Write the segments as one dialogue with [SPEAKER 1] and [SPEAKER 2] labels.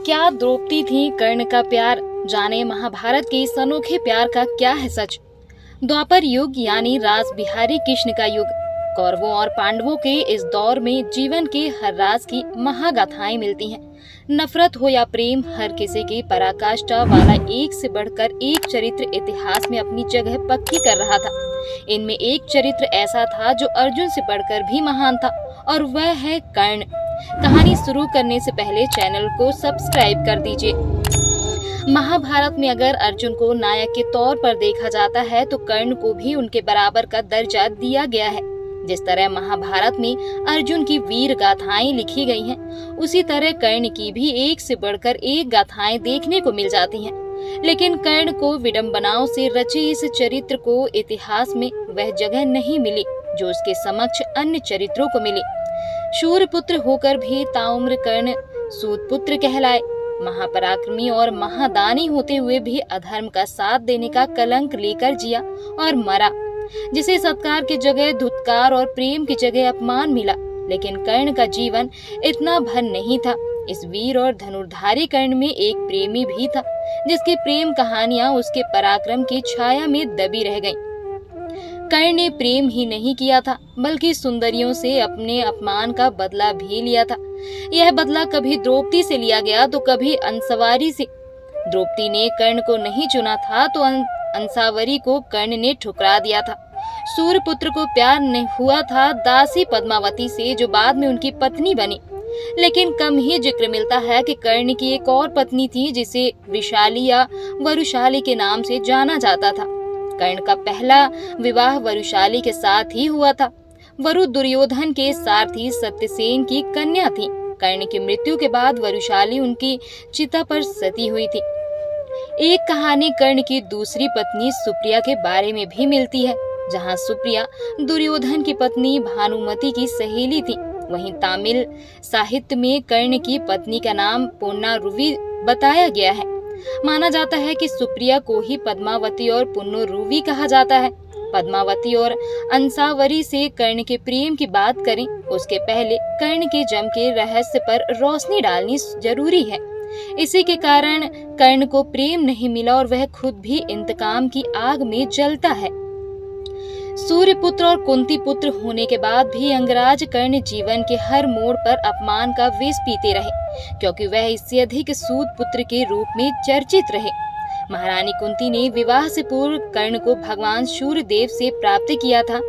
[SPEAKER 1] क्या द्रौपदी थी कर्ण का प्यार? जाने महाभारत के इस अनोखे प्यार का क्या है सच। द्वापर युग यानी राज बिहारी कृष्ण का युग। कौरवों और पांडवों के इस दौर में जीवन के हर राज की महागाथाएं मिलती हैं। नफरत हो या प्रेम, हर किसी की पराकाष्ठा वाला एक से बढ़कर एक चरित्र इतिहास में अपनी जगह पक्की कर रहा था। इनमें एक चरित्र ऐसा था जो अर्जुन से बढ़कर भी महान था, और वह है कर्ण। कहानी शुरू करने से पहले चैनल को सब्सक्राइब कर दीजिए। महाभारत में अगर अर्जुन को नायक के तौर पर देखा जाता है तो कर्ण को भी उनके बराबर का दर्जा दिया गया है। जिस तरह महाभारत में अर्जुन की वीर गाथाएं लिखी गई हैं, उसी तरह कर्ण की भी एक से बढ़कर एक गाथाएं देखने को मिल जाती हैं। लेकिन कर्ण को विडंबनाओं से रचे इस चरित्र को इतिहास में वह जगह नहीं मिली जो उसके समक्ष अन्य चरित्रों को मिली। शूर पुत्र होकर भी ताउम्र कर्ण सूत पुत्र कहलाए। महापराक्रमी और महादानी होते हुए भी अधर्म का साथ देने का कलंक लेकर जिया और मरा, जिसे सत्कार की जगह धुतकार और प्रेम की जगह अपमान मिला। लेकिन कर्ण का जीवन इतना भर नहीं था। इस वीर और धनुर्धारी कर्ण में एक प्रेमी भी था, जिसकी प्रेम कहानियां उसके पराक्रम की छाया में दबी रह गईं। कर्ण ने प्रेम ही नहीं किया था, बल्कि सुंदरियों से अपने अपमान का बदला भी लिया था। यह बदला कभी द्रौपदी से लिया गया तो कभी अंसवारी से। द्रौपदी ने कर्ण को नहीं चुना था तो अंसावरी को कर्ण ने ठुकरा दिया था। सूर्यपुत्र को प्यार नहीं हुआ था दासी पद्मावती से, जो बाद में उनकी पत्नी बनी। लेकिन कम ही जिक्र मिलता है कि कर्ण की एक और पत्नी थी, जिसे वृषाली या वरुशाली के नाम से जाना जाता था। कर्ण का पहला विवाह वरुशाली के साथ ही हुआ था। वरु दुर्योधन के सारथी सत्यसेन की कन्या थी। कर्ण की मृत्यु के बाद वरुशाली उनकी चिता पर सती हुई थी। एक कहानी कर्ण की दूसरी पत्नी सुप्रिया के बारे में भी मिलती है, जहां सुप्रिया दुर्योधन की पत्नी भानुमति की सहेली थी। वहीं तमिल साहित्य में कर्ण की पत्नी का नाम पुन्नारुवी बताया गया है। माना जाता है कि सुप्रिया को ही पद्मावती और पुन्नुरुवी कहा जाता है। पद्मावती और अंसावरी से कर्ण के प्रेम की बात करें उसके पहले कर्ण के जन्म के रहस्य पर रोशनी डालनी जरूरी है। इसी के कारण कर्ण को प्रेम नहीं मिला और वह खुद भी इंतकाम की आग में जलता है। सूर्य पुत्र और कुंती पुत्र होने के बाद भी अंगराज कर्ण जीवन के हर मोड़ पर अपमान का विष पीते रहे, क्योंकि वह इससे अधिक सूत पुत्र के रूप में चर्चित रहे। महारानी कुंती ने विवाह से पूर्व कर्ण को भगवान सूर्य देव से प्राप्त किया था,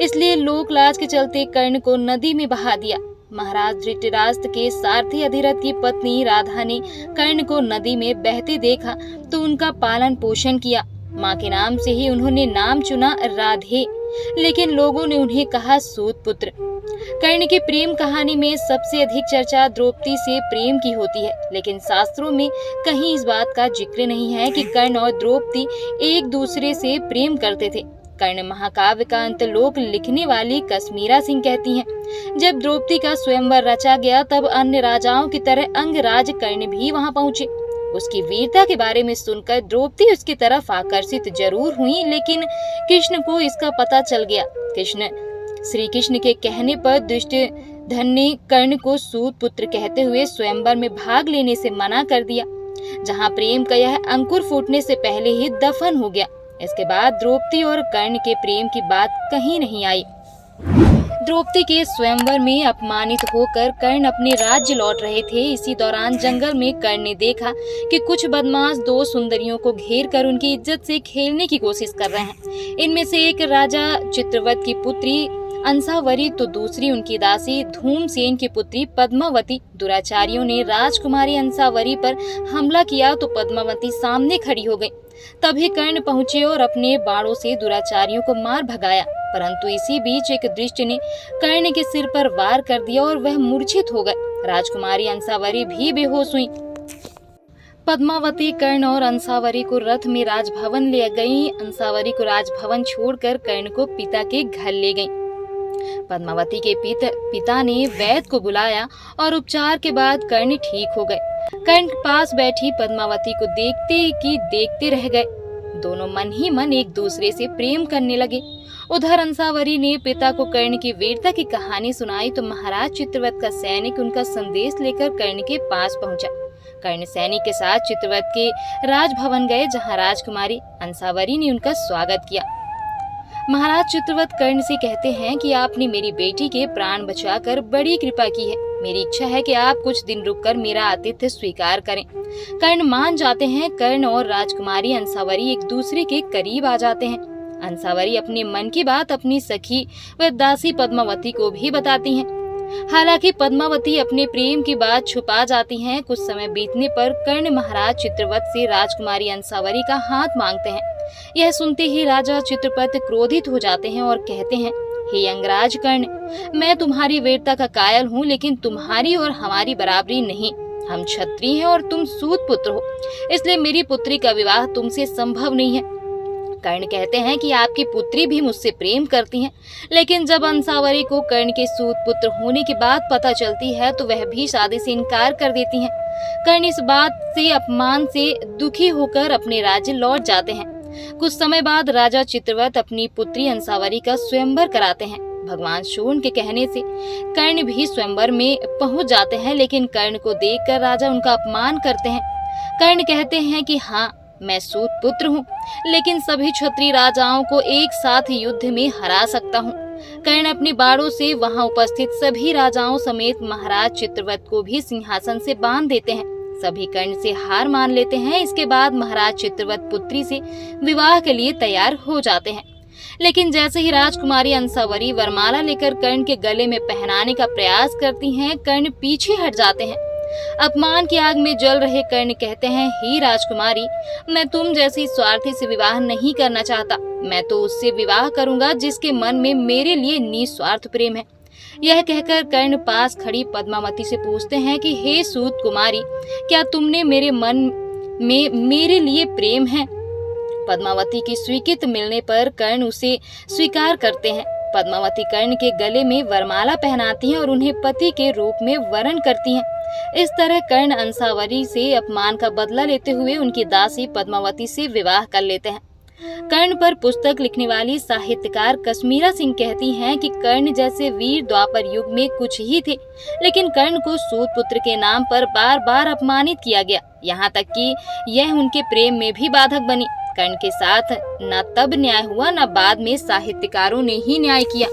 [SPEAKER 1] इसलिए लोक लाज के चलते कर्ण को नदी में बहा दिया। महाराज धृतराष्ट्र के सारथी अधिरथ की पत्नी राधा ने कर्ण को नदी में बहते देखा तो उनका पालन पोषण किया। माँ के नाम से ही उन्होंने नाम चुना राधे, लेकिन लोगों ने उन्हें कहा सूत पुत्र। कर्ण की प्रेम कहानी में सबसे अधिक चर्चा द्रौपदी से प्रेम की होती है, लेकिन शास्त्रों में कहीं इस बात का जिक्र नहीं है कि कर्ण और द्रौपदी एक दूसरे से प्रेम करते थे। कर्ण महाकाव्य का अंतलोक लिखने वाली कश्मीरा सिंह कहती हैं, जब द्रौपदी का स्वयंवर रचा गया तब अन्य राजाओं की तरह अंगराज कर्ण भी वहां पहुंचे। उसकी वीरता के बारे में सुनकर द्रौपदी उसकी तरफ आकर्षित जरूर हुई, लेकिन कृष्ण को इसका पता चल गया। श्री कृष्ण के कहने पर दुष्टधन ने कर्ण को सूत पुत्र कहते हुए स्वयंवर में भाग लेने से मना कर दिया, जहां प्रेम का यह अंकुर फूटने से पहले ही दफन हो गया। इसके बाद द्रौपदी और कर्ण के प्रेम की बात कहीं नहीं आई। द्रौपदी के स्वयंवर में अपमानित होकर कर्ण अपने राज्य लौट रहे थे। इसी दौरान जंगल में कर्ण ने देखा कि कुछ बदमाश दो सुंदरियों को घेर कर उनकी इज्जत से खेलने की कोशिश कर रहे हैं। इनमें से एक राजा चित्रवत की पुत्री अंसावरी तो दूसरी उनकी दासी धूमसेन की पुत्री पद्मावती। दुराचारियों ने राजकुमारी अंसावरी पर हमला किया तो पद्मावती सामने खड़ी हो गई। तभी कर्ण पहुंचे और अपने बाणों से दुराचारियों को मार भगाया, परंतु इसी बीच एक दुष्ट ने कर्ण के सिर पर वार कर दिया और वह मूर्छित हो गए। राजकुमारी अंसावरी भी बेहोश हुई। पद्मावती कर्ण और अंसावरी को रथ में राजभवन ले गई। अंसावरी को राजभवन छोड़कर कर्ण को पिता के घर ले गई। पद्मावती के पिता ने वैद्य को बुलाया और उपचार के बाद कर्ण ठीक हो गए। कर्ण पास बैठी पद्मावती को देखते रह गए। दोनों मन ही मन एक दूसरे से प्रेम करने लगे। उधर अंसावरी ने पिता को कर्ण की वीरता की कहानी सुनाई तो महाराज चित्रवत का सैनिक उनका संदेश लेकर कर्ण के पास पहुंचा। कर्ण सैनी के साथ चित्रवत के राजभवन गए, जहां राजकुमारी अंसावरी ने उनका स्वागत किया। महाराज चित्रवत कर्ण से कहते हैं कि आपने मेरी बेटी के प्राण बचाकर बड़ी कृपा की है। मेरी इच्छा है कि आप कुछ दिन रुककर मेरा आतिथ्य स्वीकार करें। कर्ण मान जाते हैं। कर्ण और राजकुमारी अंसावरी एक दूसरे के करीब आ जाते हैं। अंसावरी अपने मन की बात अपनी सखी व दासी पद्मावती को भी बताती हैं। हालांकि पद्मावती अपने प्रेम की बात छुपा जाती हैं। कुछ समय बीतने पर कर्ण महाराज चित्रवत से राजकुमारी अंसावरी का हाथ मांगते हैं। यह सुनते ही राजा चित्रपत क्रोधित हो जाते हैं और कहते हैं, हे अंगराज कर्ण, मैं तुम्हारी वीरता का कायल हूँ, लेकिन तुम्हारी और हमारी बराबरी नहीं। हम क्षत्रिय हैं और तुम सूत पुत्र हो, इसलिए मेरी पुत्री का विवाह तुमसे संभव नहीं है। कर्ण कहते हैं कि आपकी पुत्री भी मुझसे प्रेम करती है, लेकिन जब अंसावरी को कर्ण के सूत पुत्र होने की बात पता चलती है तो वह भी शादी से इनकार कर देती हैं। कर्ण इस बात से अपमान से दुखी होकर अपने राज्य लौट जाते हैं। कुछ समय बाद राजा चित्रवत अपनी पुत्री अंसावरी का स्वयंवर कराते हैं। भगवान शूर्ण के कहने से कर्ण भी स्वयंवर में पहुंच जाते हैं, लेकिन कर्ण को देखकर राजा उनका अपमान करते हैं। कर्ण कहते हैं कि हाँ, मैं सूत पुत्र हूँ, लेकिन सभी क्षत्रिय राजाओं को एक साथ युद्ध में हरा सकता हूँ। कर्ण अपने बाड़ों से वहां उपस्थित सभी राजाओं समेत महाराज चित्रवत को भी सिंहासन से बांध देते हैं। सभी कर्ण से हार मान लेते हैं। इसके बाद महाराज चित्रवत पुत्री से विवाह के लिए तैयार हो जाते हैं, लेकिन जैसे ही राजकुमारी अंसावरी वरमाला लेकर कर्ण के गले में पहनाने का प्रयास करती हैं, कर्ण पीछे हट जाते हैं। अपमान की आग में जल रहे कर्ण कहते हैं, हे राजकुमारी, मैं तुम जैसी स्वार्थी से विवाह नहीं करना चाहता। मैं तो उससे विवाह करूंगा जिसके मन में मेरे लिए निस्वार्थ प्रेम है। यह कहकर कर्ण पास खड़ी पद्मावती से पूछते हैं कि हे सूत कुमारी, क्या तुमने मेरे मन में मेरे लिए प्रेम है? पद्मावती की स्वीकृति मिलने पर कर्ण उसे स्वीकार करते हैं। पद्मावती कर्ण के गले में वरमाला पहनाती हैं और उन्हें पति के रूप में वरण करती हैं। इस तरह कर्ण अंसावरी से अपमान का बदला लेते हुए उनकी दासी पद्मावती से विवाह कर लेते हैं। कर्ण पर पुस्तक लिखने वाली साहित्यकार कश्मीरा सिंह कहती हैं कि कर्ण जैसे वीर द्वापर युग में कुछ ही थे, लेकिन कर्ण को सूत पुत्र के नाम पर बार बार अपमानित किया गया, यहाँ तक कि यह उनके प्रेम में भी बाधक बनी। कर्ण के साथ न तब न्याय हुआ, न बाद में साहित्यकारों ने ही न्याय किया।